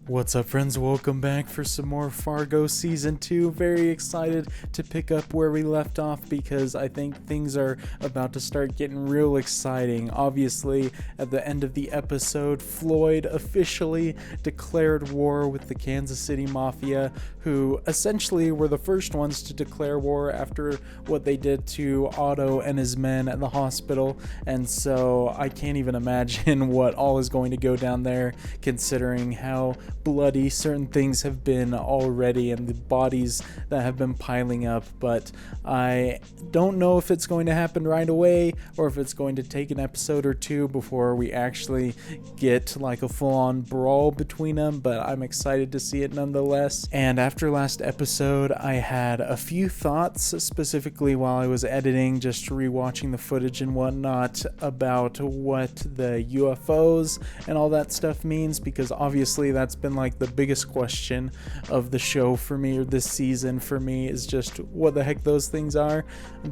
What's up, friends? Welcome back for some more Fargo Season 2. Very excited to pick up where we left off because I think things are about to start getting real exciting. Obviously, at the end of the episode, Floyd officially declared war with the Kansas City Mafia, who essentially were the first ones to declare war after what they did to Otto and his men at the hospital. And so I can't even imagine what all is going to go down there, considering how bloody certain things have been already and the bodies that have been piling up. But I don't know if it's going to happen right away or if it's going to take an episode or two before we actually get like a full-on brawl between them, but I'm excited to see it nonetheless. And after last episode, I had a few thoughts, specifically while I was editing, just rewatching the footage and whatnot, about what the UFOs and all that stuff means, because obviously that's been like the biggest question of the show for me, or this season for me, is just what the heck those things are.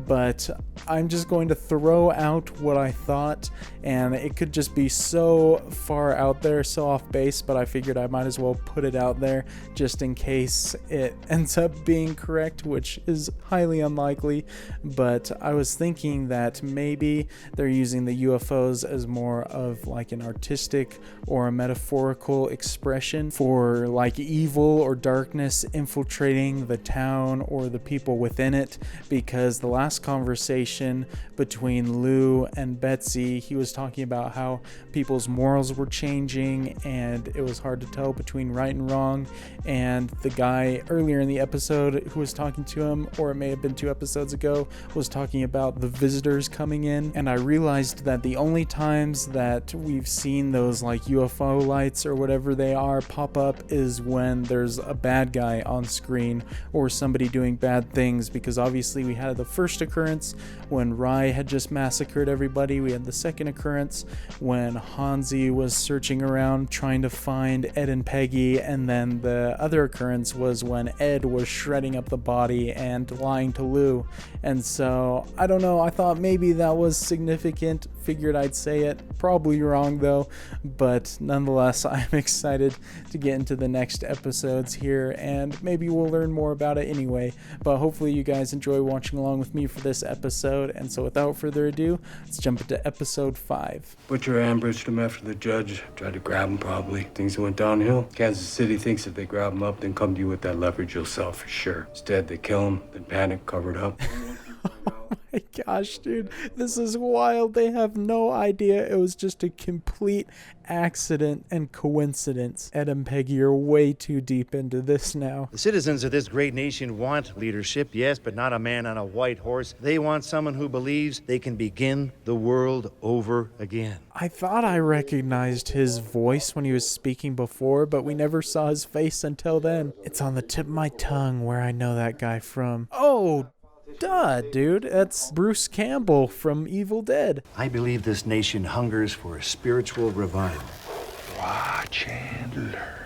But I'm just going to throw out what I thought, and it could just be so far out there, so off base, but I figured I might as well put it out there just in case it ends up being correct, which is highly unlikely. But I was thinking that maybe they're using the UFOs as more of like an artistic or a metaphorical expression for like evil or darkness infiltrating the town or the people within it, because the last conversation between Lou and Betsy, he was talking about how people's morals were changing and it was hard to tell between right and wrong. And the guy earlier in the episode who was talking to him, or it may have been 2 episodes ago, was talking about the visitors coming in. And I realized that the only times that we've seen those like UFO lights or whatever they are pop up is when there's a bad guy on screen or somebody doing bad things, because obviously we had the first occurrence when Rye had just massacred everybody. We had the second occurrence when Hansi was searching around trying to find Ed and Peggy, and then the other occurrence was when Ed was shredding up the body and lying to Lou. And so I don't know, I thought maybe that was significant, figured I'd say it, probably wrong though, but nonetheless I'm excited to get into the next episodes here, and maybe we'll learn more about it anyway. But hopefully you guys enjoy watching along with me for this episode, and so without further ado, let's jump into episode 5. Butcher ambushed him after the judge tried to grab him, probably. Things went downhill. Kansas City thinks if they grab him up, then come to you with that leverage, you'll sell for sure. Instead, they kill him, then panic, covered up. Oh my gosh, dude, this is wild. They have no idea it was just a complete accident and coincidence. Ed and Peggy are way too deep into this now. The citizens of this great nation want leadership, yes, but not a man on a white horse. They want someone who believes they can begin the world over again. I thought I recognized his voice when he was speaking before, but we never saw his face until then. It's on the tip of my tongue where I know that guy from. Oh, duh, dude. That's Bruce Campbell from Evil Dead. I believe this nation hungers for a spiritual revival. Ah, Chandler.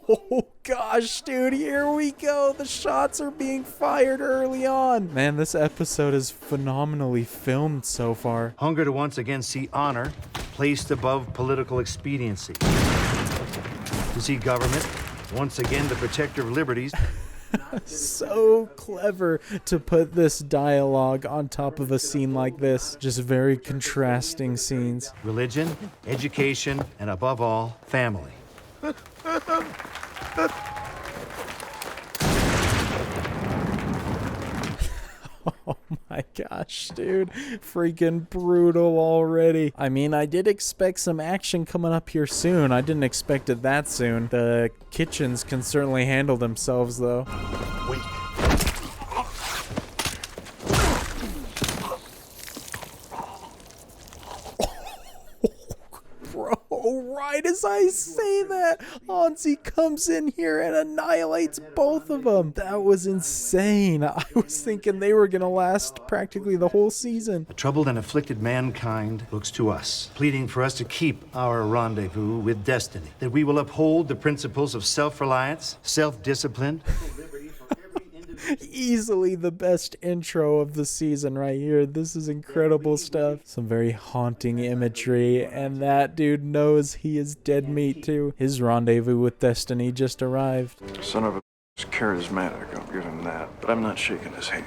Oh gosh, dude, here we go. The shots are being fired early on. Man, this episode is phenomenally filmed so far. Hunger to once again see honor placed above political expediency. To see government once again the protector of liberties. So clever to put this dialogue on top of a scene like this. Just very contrasting scenes. Religion, education, and above all, family. Oh my gosh, dude. Freaking brutal already. I mean, I did expect some action coming up here soon. I didn't expect it that soon. The kitchens can certainly handle themselves, though. Wait. Bro, right as I say that, Hansi comes in here and annihilates both of them. That was insane. I was thinking they were going to last practically the whole season. A troubled and afflicted mankind looks to us, pleading for us to keep our rendezvous with destiny, that we will uphold the principles of self-reliance, self-discipline, Easily the best intro of the season right here. This is incredible stuff. Some very haunting imagery, and that dude knows he is dead meat too. His rendezvous with destiny just arrived. Son of a is charismatic, I'll give him that. But I'm not shaking his hand.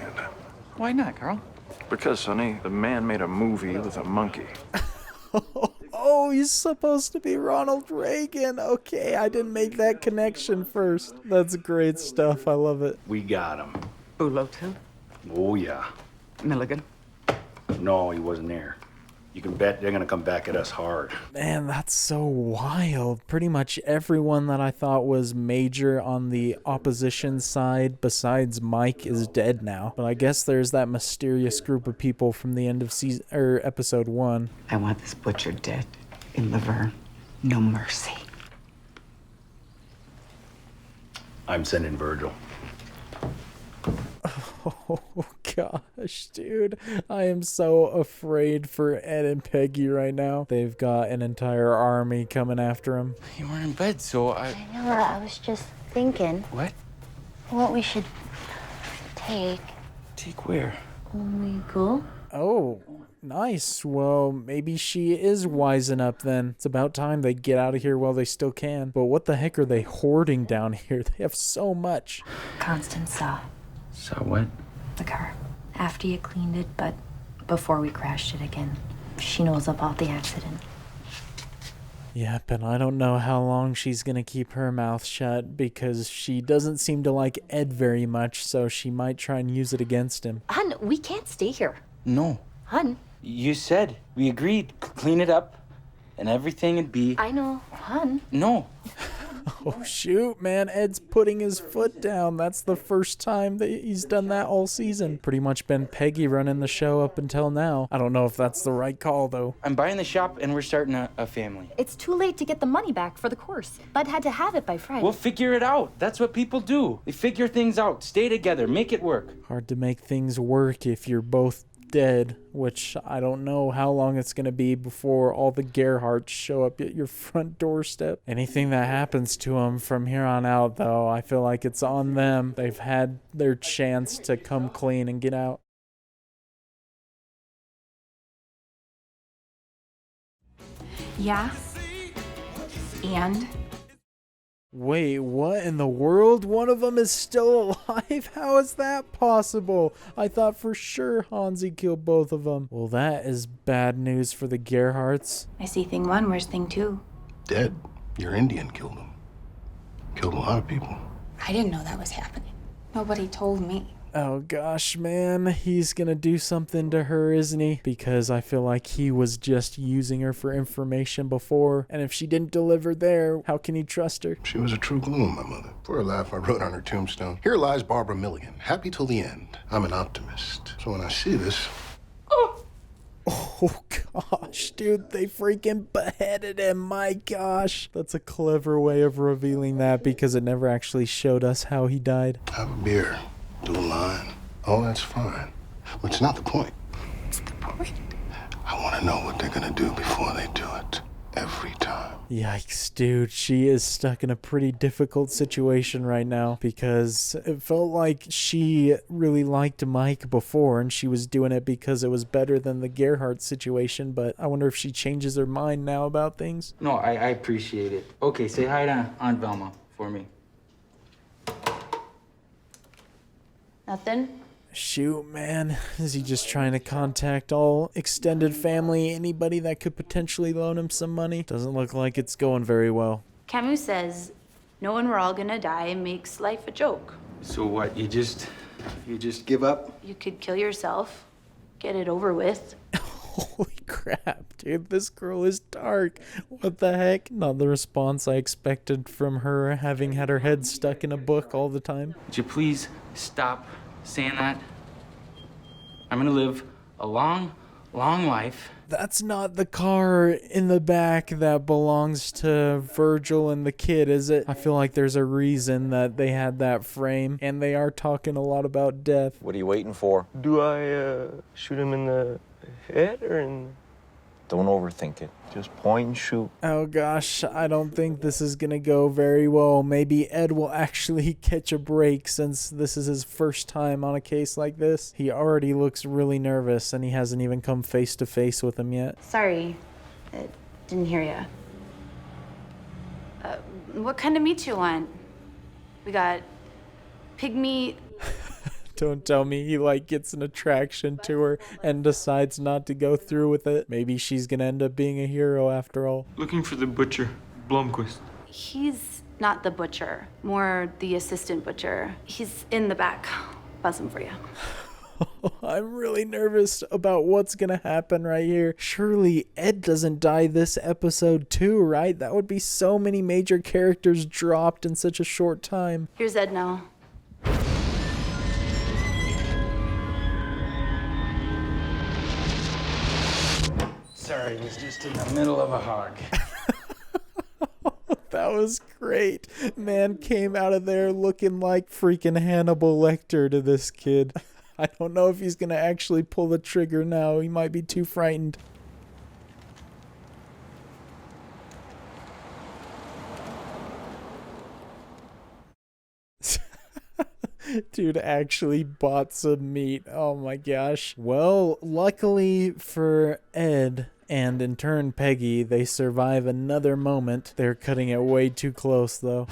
Why not, Carl? Because, Sonny, the man made a movie with a monkey. Oh, he's supposed to be Ronald Reagan. Okay, I didn't make that connection first. That's great stuff. I love it. We got him. Bulotu? Oh, yeah. Milligan? No, he wasn't there. You can bet they're gonna come back at us hard. Man, that's so wild. Pretty much everyone that I thought was major on the opposition side besides Mike is dead now. But I guess there's that mysterious group of people from the end of season or episode 1. I want this butcher dead. In Laverne. No mercy. I'm sending Virgil. Oh gosh, dude. I am so afraid for Ed and Peggy right now. They've got an entire army coming after him. You were in bed, so I know, I was just thinking What? what we should take Take where? when we go. Oh, nice. Well, maybe she is wising up then. It's about time they get out of here while they still can. But what the heck are they hoarding down here? They have so much. Constance saw So what? the car after you cleaned it, but before we crashed it again. She knows about the accident. Yep, and I don't know how long she's gonna keep her mouth shut because she doesn't seem to like Ed very much, so she might try and use it against him. Hun, we can't stay here. No. Hun, You said. We agreed. Clean it up, and everything would be... I know. Hun. No. Oh shoot, man, Ed's putting his foot down. That's the first time that he's done that all season. Pretty much been Peggy running the show up until now. I don't know if that's the right call though. I'm buying the shop, and we're starting a family. It's too late to get the money back for the course. Bud had to have it by Friday. We'll figure it out. That's what people do. They figure things out. Stay together. Make it work. Hard to make things work if you're both dead, which I don't know how long it's going to be before all the Gerhardts show up at your front doorstep. Anything that happens to them from here on out, though, I feel like it's on them. They've had their chance to come clean and get out. Yeah. And Wait, what in the world? One of them is still alive? How is that possible? I thought for sure Hansi killed both of them. Well, that is bad news for the Gerhardts. I see thing one, where's thing two? Dead. Your Indian killed him. Killed a lot of people. I didn't know that was happening. Nobody told me. Oh gosh, man, he's gonna do something to her, isn't he? Because I feel like he was just using her for information before, and if she didn't deliver there, how can he trust her? She was a true gloom, my mother. For her laugh, I wrote on her tombstone, "Here lies Barbara Milligan, happy till the end. I'm an optimist." So when I see this... Oh gosh, dude, they freaking beheaded him, my gosh. That's a clever way of revealing that because it never actually showed us how he died. Have a beer. Do a line. Oh, that's fine. But it's not the point. What's the point? I want to know what they're going to do before they do it. Every time. Yikes, dude. She is stuck in a pretty difficult situation right now because it felt like she really liked Mike before and she was doing it because it was better than the Gerhardt situation, but I wonder if she changes her mind now about things. No, I appreciate it. Okay, say hi to Aunt Velma for me. Nothing? Shoot, man. Is he just trying to contact all extended family, anybody that could potentially loan him some money? Doesn't look like it's going very well. Camus says, knowing we're all gonna die makes life a joke. So what, you just give up? You could kill yourself, get it over with. Holy crap, dude, this girl is dark. What the heck? Not the response I expected from her, having had her head stuck in a book all the time. Would you please stop saying that? I'm gonna live a long, long life. That's not the car in the back that belongs to Virgil and the kid, is it? I feel like there's a reason that they had that frame, and they are talking a lot about death. What are you waiting for? Do I shoot him in the head or in Don't overthink it. Just point and shoot. Oh gosh, I don't think this is gonna go very well. Maybe Ed will actually catch a break since this is his first time on a case like this. He already looks really nervous and he hasn't even come face to face with him yet. Sorry, I didn't hear you. What kind of meat you want? We got pig meat. Don't tell me he gets an attraction to her and decides not to go through with it. Maybe she's gonna end up being a hero after all. Looking for the butcher, Blomquist. He's not the butcher, more the assistant butcher. He's in the back. Buzz him for you. I'm really nervous about what's gonna happen right here. Surely Ed doesn't die this episode too, right? That would be so many major characters dropped in such a short time. Here's Ed now. Sorry, was just in the middle of a hog. That was great. Man came out of there looking like freaking Hannibal Lecter to this kid. I don't know if he's gonna actually pull the trigger now. He might be too frightened. Dude actually bought some meat. Oh my gosh. Well, luckily for Ed and in turn Peggy, they survive another moment. They're cutting it way too close though.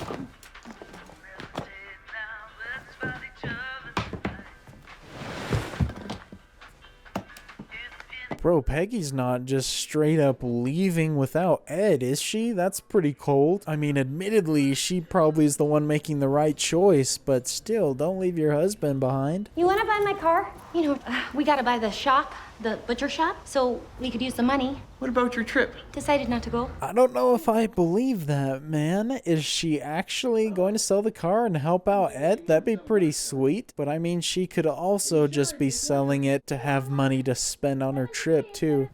Bro, Peggy's not just straight up leaving without Ed, is she? That's pretty cold. I mean, admittedly, she probably is the one making the right choice, but still, don't leave your husband behind. You want to buy my car? You know, we got to buy the shop, the butcher shop, so we could use the money. What about your trip? Decided not to go. I don't know if I believe that, man. Is she actually going to sell the car and help out Ed? That'd be pretty sweet. But I mean, she could also just be selling it to have money to spend on her trip, too.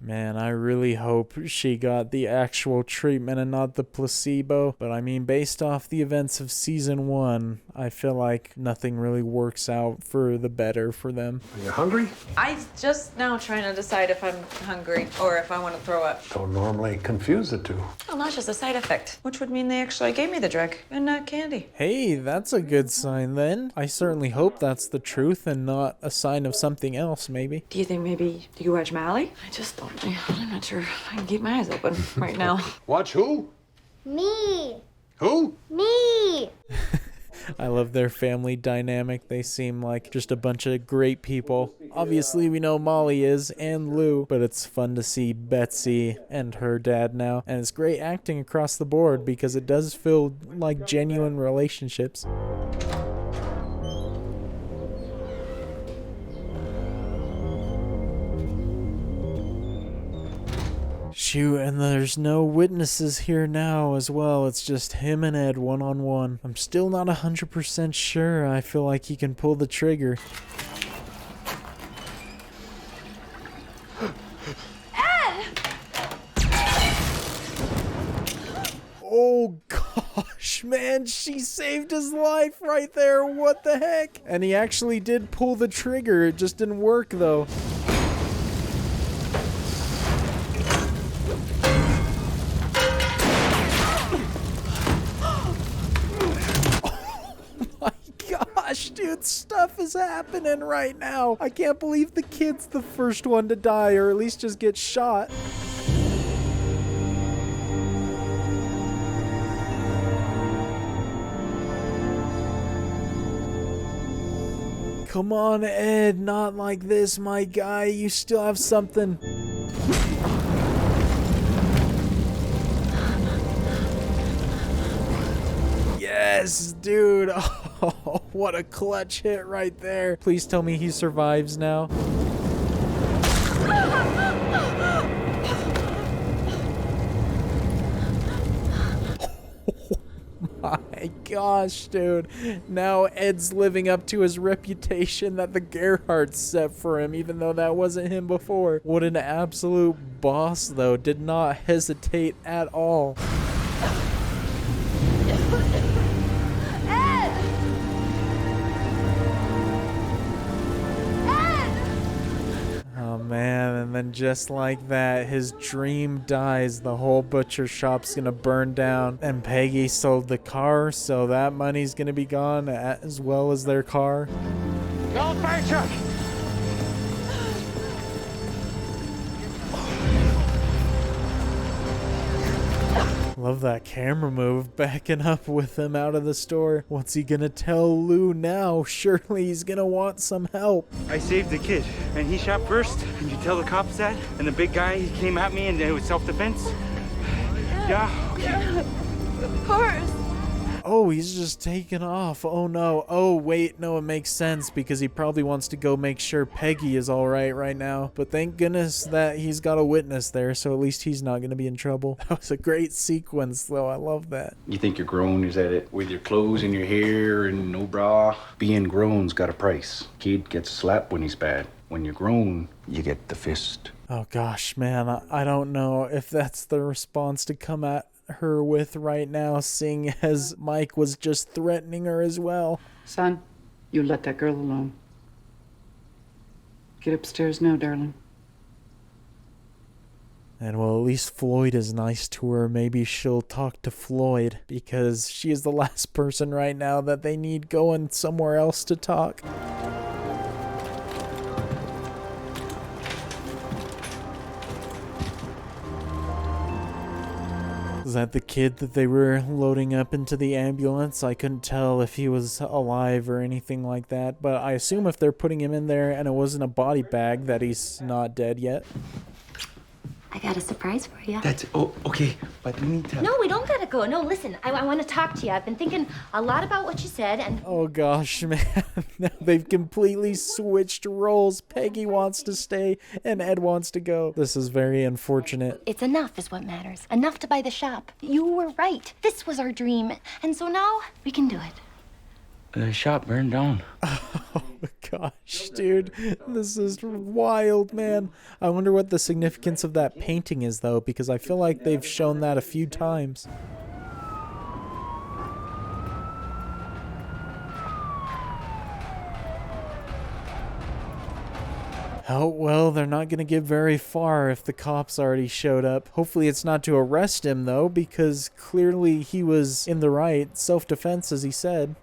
Man, I really hope she got the actual treatment and not the placebo. But I mean, based off the events of season 1, I feel like nothing really works out for the better for them. Are you hungry? I just now trying to decide if I'm hungry or if I want to throw up. Don't normally confuse the two. Well, not just a side effect, which would mean they actually gave me the drug and not candy. Hey, that's a good sign then. I certainly hope that's the truth and not a sign of something else, maybe. Do you think maybe you watch Mally? I'm not sure if I can keep my eyes open right now. Watch who? Me. Who? Me. I love their family dynamic. They seem like just a bunch of great people. Obviously, we know Molly is, and Lou, but it's fun to see Betsy and her dad now. And it's great acting across the board because it does feel like genuine relationships. Shoot, and there's no witnesses here now as well. It's just him and Ed one-on-one. I'm still not 100% sure. I feel like he can pull the trigger. Ed! Oh gosh, man, she saved his life right there. What the heck? And he actually did pull the trigger. It just didn't work though. Dude, stuff is happening right now. I can't believe the kid's the first one to die, or at least just get shot. Come on, Ed, not like this, my guy. You still have something. Yes, dude. Oh, what a clutch hit right there. Please tell me he survives now. Oh my gosh, dude. Now Ed's living up to his reputation that the Gerhardts set for him, even though that wasn't him before. What an absolute boss, though. Did not hesitate at all. Ed! And then just like that, his dream dies. The whole butcher shop's gonna burn down. And Peggy sold the car, so that money's gonna be gone as well as their car. Go, fire truck! Love that camera move, backing up with him out of the store. What's he gonna tell Lou now? Surely he's gonna want some help. I saved the kid, and he shot first. Can you tell the cops that? And the big guy, he came at me, and it was self-defense? Yeah? Yeah, of course. Oh, he's just taking off. Oh no. Oh wait, no, it makes sense because he probably wants to go make sure Peggy is alright right now. But thank goodness that he's got a witness there, so at least he's not gonna be in trouble. That was a great sequence though, I love that. You think you're grown, is that it? With your clothes and your hair and no bra? Being grown's got a price. Kid gets slapped when he's bad. When you're grown, you get the fist. Oh gosh, man, I don't know if that's the response to come at her with right now, seeing as Mike was just threatening her as well. Son, you let that girl alone. Get upstairs now, darling. And well, at least Floyd is nice to her. Maybe she'll talk to Floyd because she is the last person right now that they need going somewhere else to talk. Is that the kid that they were loading up into the ambulance? I couldn't tell if he was alive or anything like that, but I assume if they're putting him in there and it wasn't a body bag that he's not dead yet. I got a surprise for you. That's, okay, but we need to... No, we don't gotta go. No, listen, I want to talk to you. I've been thinking a lot about what you said, and... Oh gosh, man. Now they've completely switched roles. Peggy wants to stay and Ed wants to go. This is very unfortunate. It's enough is what matters. Enough to buy the shop. You were right. This was our dream. And so now we can do it. The shop burned down. Oh gosh, dude. This is wild, man. I wonder what the significance of that painting is, though, because I feel like they've shown that a few times. Oh, well, they're not going to get very far if the cops already showed up. Hopefully it's not to arrest him, though, because clearly he was in the right. Self-defense, as he said.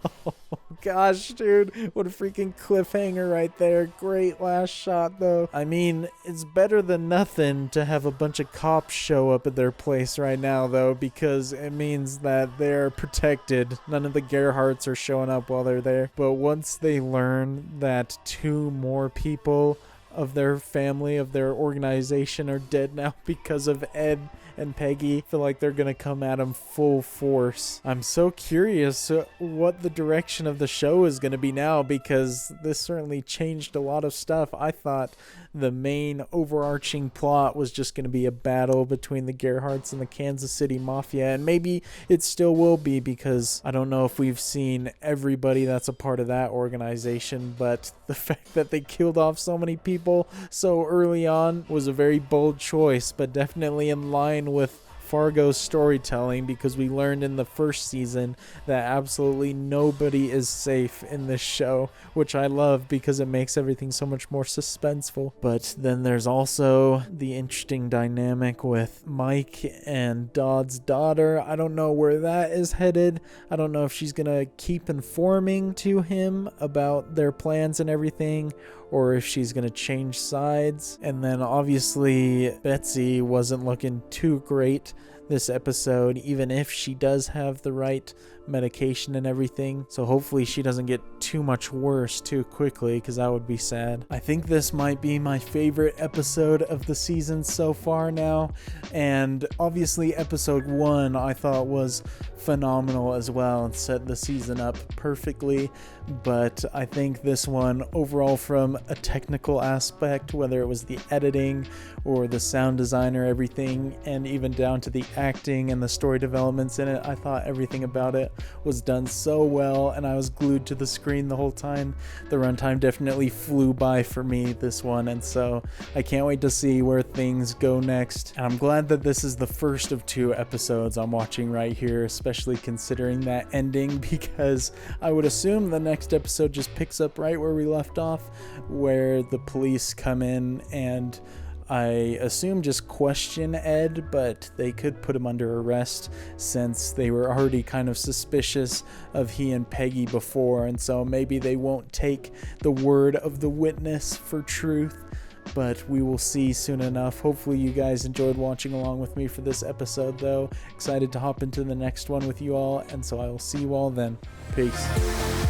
Oh gosh, dude, what a freaking cliffhanger right there. Great last shot, though. I mean, it's better than nothing to have a bunch of cops show up at their place right now, though, because it means that they're protected. None of the Gerhardts are showing up while they're there. But once they learn that 2 more people of their family, of their organization, are dead now because of Ed and Peggy, I feel like they're gonna come at him full force. I'm so curious what the direction of the show is gonna be now, because this certainly changed a lot of stuff. I thought the main overarching plot was just gonna be a battle between the Gerhardts and the Kansas City Mafia, and maybe it still will be, because I don't know if we've seen everybody that's a part of that organization, but the fact that they killed off so many people so early on was a very bold choice, but definitely in line with Fargo's storytelling, because we learned in the first season that absolutely nobody is safe in this show, which I love because it makes everything so much more suspenseful. But then there's also the interesting dynamic with Mike and Dodd's daughter. I don't know where that is headed. I don't know if she's gonna keep informing to him about their plans and everything, or if she's gonna change sides. And then obviously Betsy wasn't looking too great this episode, even if she does have the right medication and everything. So hopefully she doesn't get too much worse too quickly, because that would be sad. I think this might be my favorite episode of the season so far now, and obviously episode 1 I thought was phenomenal as well and set the season up perfectly. But I think this one overall, from a technical aspect, whether it was the editing or the sound design or everything, and even down to the acting and the story developments in it. I thought everything about it was done so well, and I was glued to the screen the whole time. The runtime definitely flew by for me, this one, and so I can't wait to see where things go next. And I'm glad that this is the first of 2 episodes I'm watching right here, especially considering that ending, because I would assume the next episode just picks up right where we left off, where the police come in and I assume just question Ed, but they could put him under arrest since they were already kind of suspicious of he and Peggy before, and so maybe they won't take the word of the witness for truth, but we will see soon enough. Hopefully you guys enjoyed watching along with me for this episode, though. Excited to hop into the next one with you all, and so I will see you all then. Peace.